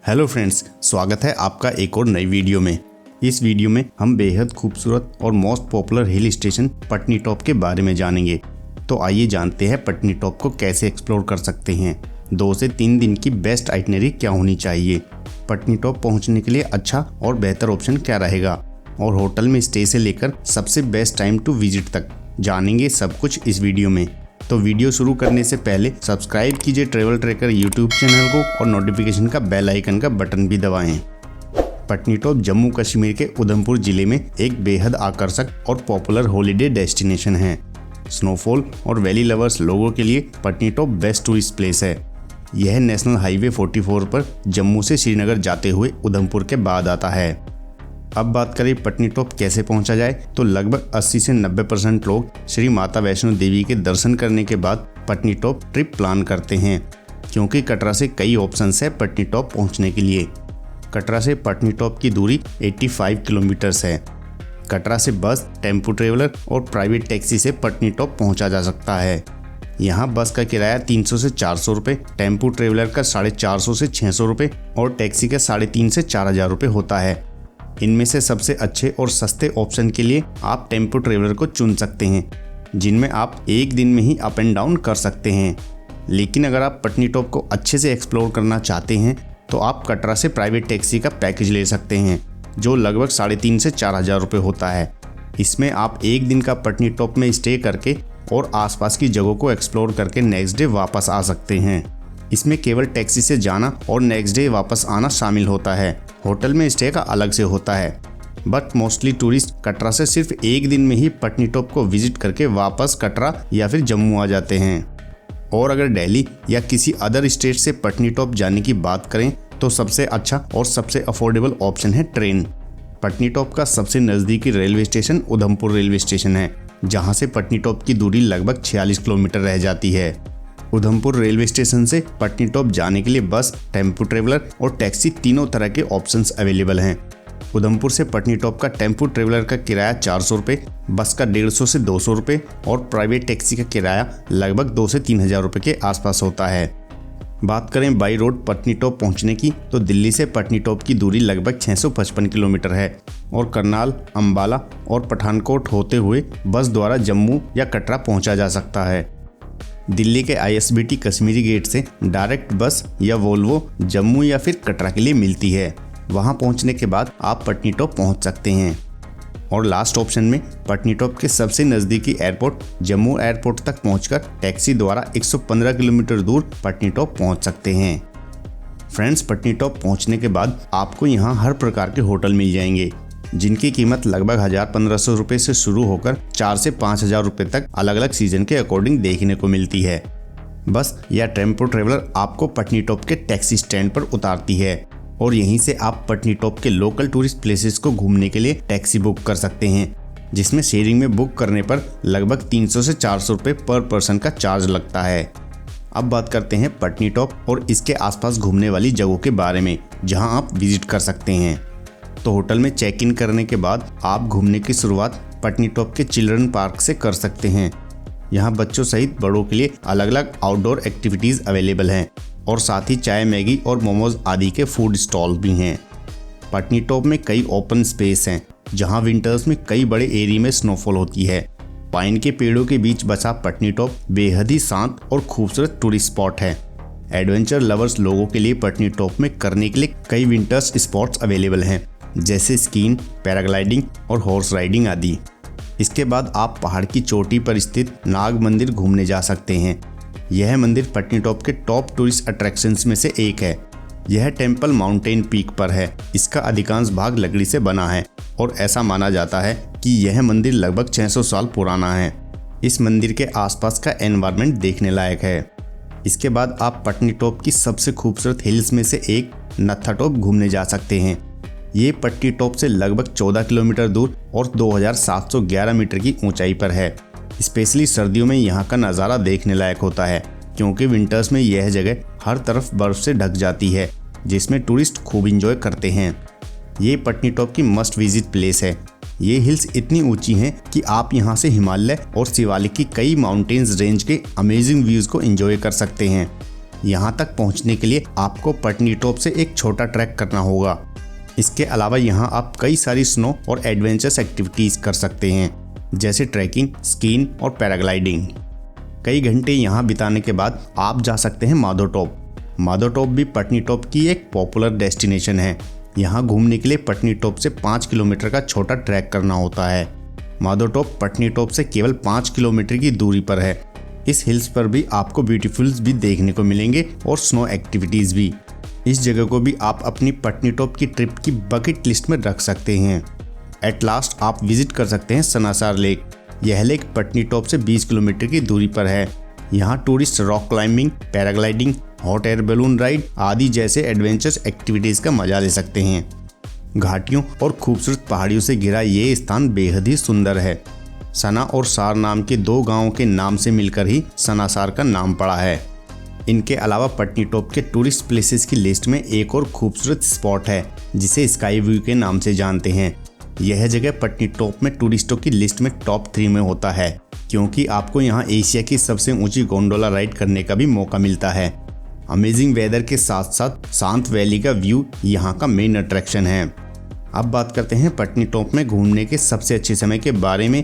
Hello friends, स्वागत है आपका एक और नई वीडियो में। इस वीडियो में हम बेहद खूबसूरत और most popular hill station Patnitop के बारे में जानेंगे। तो आइए जानते हैं पटनीटॉप को कैसे एक्सप्लोर कर सकते हैं। 2 से 3 दिन की बेस्ट आइटनरी क्या होनी चाहिए, पटनीटॉप पहुंचने के लिए अच्छा और बेहतर ऑप्शन क्या रहेगा, और होटल में स्टे से लेकर सबसे बेस्ट टाइम टू विजिट तक जानेंगे सब कुछ इस वीडियो में। तो वीडियो शुरू करने से पहले सब्सक्राइब कीजिए ट्रैवल ट्रैकर यूट्यूब चैनल को और नोटिफिकेशन का बेल आइकन का बटन भी दबाएं। पटनीटॉप जम्मू कश्मीर के उधमपुर जिले में एक बेहद आकर्षक और पॉपुलर हॉलिडे डेस्टिनेशन है। स्नोफॉल और वैली लवर्स लोगों के लिए पटनीटॉप बेस्ट टूरिस्ट प्लेस है। यह नेशनल हाईवे 44 पर जम्मू से श्रीनगर जाते हुए उधमपुर के बाद आता है। अब बात करें पटनीटॉप कैसे पहुंचा जाए, तो लगभग 80 से 90% लोग श्री माता वैष्णो देवी के दर्शन करने के बाद पटनीटॉप ट्रिप प्लान करते हैं, क्योंकि कटरा से कई ऑप्शंस है पटनीटॉप पहुंचने के लिए। कटरा से पटनीटॉप की दूरी 85 किलोमीटर्स है। कटरा से बस, टेम्पो ट्रेवलर और प्राइवेट टैक्सी से पटनीटॉप पहुंचा जा सकता है। यहाँ बस का किराया 300 से 400 रुपये, टेम्पो ट्रेवलर का 450 से 600 रुपये और टैक्सी का 3,500 से 4,000 रुपये होता है। इनमें से सबसे अच्छे और सस्ते ऑप्शन के लिए आप टेम्पो ट्रेवलर को चुन सकते हैं, जिनमें आप एक दिन में ही अप एंड डाउन कर सकते हैं। लेकिन अगर आप पटनीटॉप को अच्छे से एक्सप्लोर करना चाहते हैं तो आप कटरा से प्राइवेट टैक्सी का पैकेज ले सकते हैं, जो लगभग 3,500 से 4,000 रुपये होता है। इसमें आप एक दिन का पटनीटॉप में स्टे करके और आसपास की जगहों को एक्सप्लोर करके नेक्स्ट डे वापस आ सकते हैं। इसमें केवल टैक्सी से जाना और नेक्स्ट डे वापस आना शामिल होता है। होटल में स्टे का अलग से होता है। बट मोस्टली टूरिस्ट कटरा से सिर्फ एक दिन में ही पटनीटॉप को विजिट करके वापस कटरा या फिर जम्मू आ जाते हैं। और अगर दिल्ली या किसी अदर स्टेट से पटनीटॉप जाने की बात करें तो सबसे अच्छा और सबसे अफोर्डेबल ऑप्शन है ट्रेन। पटनीटॉप का सबसे नज़दीकी railway station Udhampur railway station है, जहाँ से पटनीटॉप की दूरी लगभग 46 किलोमीटर रह जाती है। उधमपुर रेलवे स्टेशन से पटनीटॉप जाने के लिए बस, टेम्पो ट्रेवलर और टैक्सी तीनों तरह के ऑप्शंस अवेलेबल हैं। उधमपुर से पटनीटॉप का टेम्पो ट्रेवलर का किराया 400 रुपये, बस का 150 से 200 रुपये और प्राइवेट टैक्सी का किराया लगभग 2 से 3,000 रुपये के आसपास होता है। बात करें बाई रोड पटनीटॉप पहुंचने की, तो दिल्ली से पटनीटॉप की दूरी लगभग 655 किलोमीटर है और करनाल, अम्बाला और पठानकोट होते हुए बस द्वारा जम्मू या कटरा पहुँचा जा सकता है। दिल्ली के ISBT कश्मीरी गेट से डायरेक्ट बस या वोल्वो जम्मू या फिर कटरा के लिए मिलती है। वहां पहुंचने के बाद आप पटनीटॉप पहुंच सकते हैं। और लास्ट ऑप्शन में पटनीटॉप के सबसे नज़दीकी एयरपोर्ट जम्मू एयरपोर्ट तक पहुंचकर टैक्सी द्वारा 115 किलोमीटर दूर पटनीटॉप पहुंच सकते हैं। फ्रेंड्स, पटनीटॉप पहुंचने के बाद आपको यहां हर प्रकार के होटल मिल जाएंगे, जिनकी कीमत लगभग 1,000-1,500 रुपये से शुरू होकर 4 से 5,000 रुपये तक अलग अलग सीजन के अकॉर्डिंग देखने को मिलती है। बस या टेम्पो ट्रेवलर आपको पटनीटॉप के टैक्सी स्टैंड पर उतारती है और यहीं से आप पटनीटॉप के लोकल टूरिस्ट प्लेसेस को घूमने के लिए टैक्सी बुक कर सकते हैं, जिसमें शेयरिंग में बुक करने पर लगभग 300 से 400 रुपये पर पर्सन का चार्ज लगता है। अब बात करते हैं पटनीटॉप और इसके आसपास घूमने वाली जगहों के बारे में, जहां आप विजिट कर सकते हैं। तो होटल में चेक इन करने के बाद आप घूमने की शुरुआत पटनीटॉप के चिल्ड्रन पार्क से कर सकते हैं। यहाँ बच्चों सहित बड़ों के लिए अलग अलग आउटडोर एक्टिविटीज़ अवेलेबल हैं और साथ ही चाय, मैगी और मोमोज आदि के फूड स्टॉल भी हैं। पटनीटॉप में कई ओपन स्पेस हैं, जहाँ विंटर्स में कई बड़े एरिया में स्नोफॉल होती है। पाइन के पेड़ों के बीच बसा पटनीटॉप बेहद ही शांत और खूबसूरत टूरिस्ट स्पॉट है। एडवेंचर लवर्स लोगों के लिए पटनीटॉप में करने के लिए कई विंटर्स स्पॉट्स अवेलेबल हैं, जैसे स्कीइंग, पैराग्लाइडिंग और हॉर्स राइडिंग आदि। इसके बाद आप पहाड़ की चोटी पर स्थित नाग मंदिर घूमने जा सकते हैं। यह मंदिर पटनीटॉप के टॉप टूरिस्ट अट्रैक्शंस में से एक है। यह टेम्पल माउंटेन पीक पर है। इसका अधिकांश भाग लकड़ी से बना है और ऐसा माना जाता है कि यह मंदिर लगभग 600 साल पुराना है। इस मंदिर के आसपास का एनवायरनमेंट देखने लायक है। इसके बाद आप पटनीटॉप की सबसे खूबसूरत हिल्स में से एक नत्थाटॉप घूमने जा सकते हैं। ये पटनीटॉप से लगभग 14 किलोमीटर दूर और 2,711 मीटर की ऊंचाई पर है। स्पेशली सर्दियों में यहाँ का नज़ारा देखने लायक होता है, क्योंकि विंटर्स में यह जगह हर तरफ बर्फ से ढक जाती है, जिसमें टूरिस्ट खूब इंजॉय करते हैं। ये पटनीटॉप की मस्ट विजिट प्लेस है। ये हिल्स इतनी ऊंची हैं कि आप यहाँ से हिमालय और शिवालिक की कई माउंटेन्स रेंज के अमेजिंग व्यूज़ को एंजॉय कर सकते हैं। यहाँ तक पहुँचने के लिए आपको पटनी टॉप से एक छोटा ट्रैक करना होगा। इसके अलावा यहाँ आप कई सारी स्नो और एडवेंचरस एक्टिविटीज़ कर सकते हैं, जैसे ट्रैकिंग, स्कीइंग और पैराग्लाइडिंग। कई घंटे यहाँ बिताने के बाद आप जा सकते हैं माधव टॉप। माधव टॉप भी पटनी टॉप की एक पॉपुलर डेस्टिनेशन है। यहाँ घूमने के लिए पटनी टॉप से 5 किलोमीटर का छोटा ट्रैक करना होता है। माधव टॉप पटनी टॉप से केवल 5 किलोमीटर की दूरी पर है। इस हिल्स पर भी आपको ब्यूटीफुल्स भी देखने को मिलेंगे और स्नो एक्टिविटीज़ भी। इस जगह को भी आप अपनी पटनी टॉप की ट्रिप की बकेट लिस्ट में रख सकते हैं। एट लास्ट आप विजिट कर सकते हैं सनासार लेक। यह लेक पटनी टॉप से 20 किलोमीटर की दूरी पर है। यहाँ tourist rock climbing, paragliding, hot air balloon ride आदि जैसे एडवेंचरस एक्टिविटीज़ का मजा ले सकते हैं। घाटियों और खूबसूरत पहाड़ियों से घिरा ये स्थान बेहद ही सुंदर है। सना और सार नाम के 2 गांवों के नाम से मिलकर ही सनासार का नाम पड़ा है। इनके अलावा पटनी टॉप के टूरिस्ट प्लेसेस की लिस्ट में एक और खूबसूरत स्पॉट है जिसे स्काई व्यू के नाम से जानते हैं। यह जगह पटनी टॉप में टूरिस्टों की लिस्ट में टॉप 3 में होता है, क्योंकि आपको यहाँ एशिया की सबसे ऊंची गोंडोला राइड करने का भी मौका मिलता है। अमेजिंग वेदर के साथ साथ शांत वैली का व्यू यहाँ का मेन अट्रैक्शन है। अब बात करते हैं पटनी टॉप में घूमने के सबसे अच्छे समय के बारे में।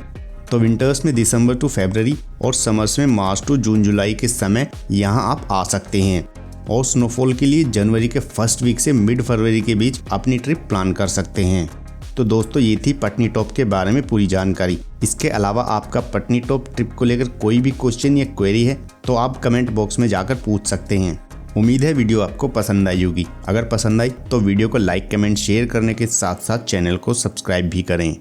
तो विंटर्स में दिसंबर टू फरवरी और समर्स में मार्च टू जून जुलाई के समय यहाँ आप आ सकते हैं, और स्नोफॉल के लिए जनवरी के फर्स्ट वीक से मिड फरवरी के बीच अपनी ट्रिप प्लान कर सकते हैं। तो दोस्तों, ये थी पटनी टॉप के बारे में पूरी जानकारी। इसके अलावा आपका पटनी टॉप ट्रिप को लेकर कोई भी क्वेश्चन या क्वेरी है तो आप कमेंट बॉक्स में जाकर पूछ सकते हैं। उम्मीद है वीडियो आपको पसंद आई होगी। अगर पसंद आई तो वीडियो को लाइक, कमेंट, शेयर करने के साथ साथ चैनल को सब्सक्राइब भी करें।